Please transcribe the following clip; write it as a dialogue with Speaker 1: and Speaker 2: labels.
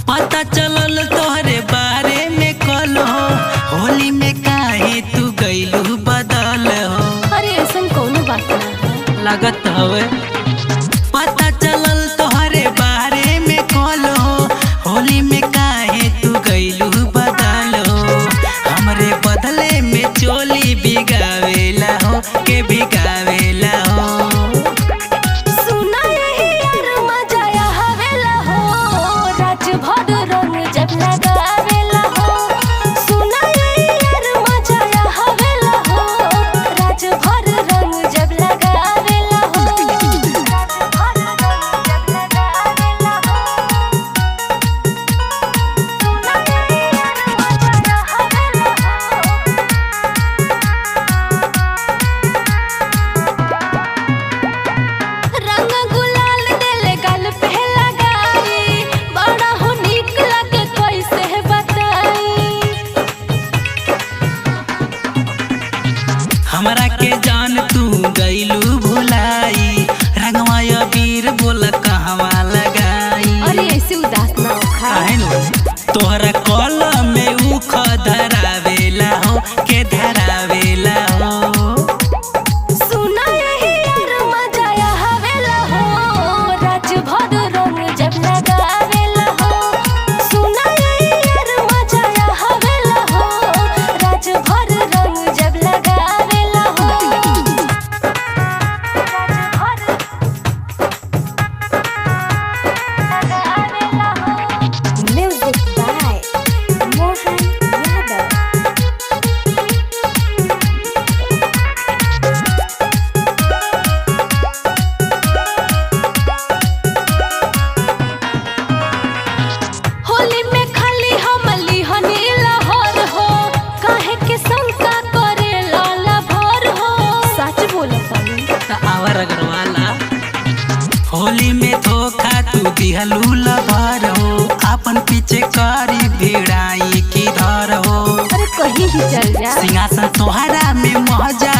Speaker 1: पता चलल तोहरे बारे में कल हो, होली में काहे तू गइलू बदल हो।
Speaker 2: अरे ऐसन कौनो बात ना है।
Speaker 1: लागत हवे पता चलल तोहरे बारे में कल हो, होली में काहे तू गइलू बदल हो। हमरे बदले में चोली भिगावेला हो के भिगावेला हो। हमरा के जान तू गइलू भुलाई, रंगवा अबीर बोला कहवा लगाई।
Speaker 2: अरे ऐसे उदास ना हो।
Speaker 1: तोहरा कल में उख धरावेला हो के धरावेला हो। होली में धोखा तू दिहलू लभर हो, अपन पीछे करी भिड़ाई की धर हो।
Speaker 2: अरे कहीं भी चल जा,
Speaker 1: सिंहासन तोहरा में मजा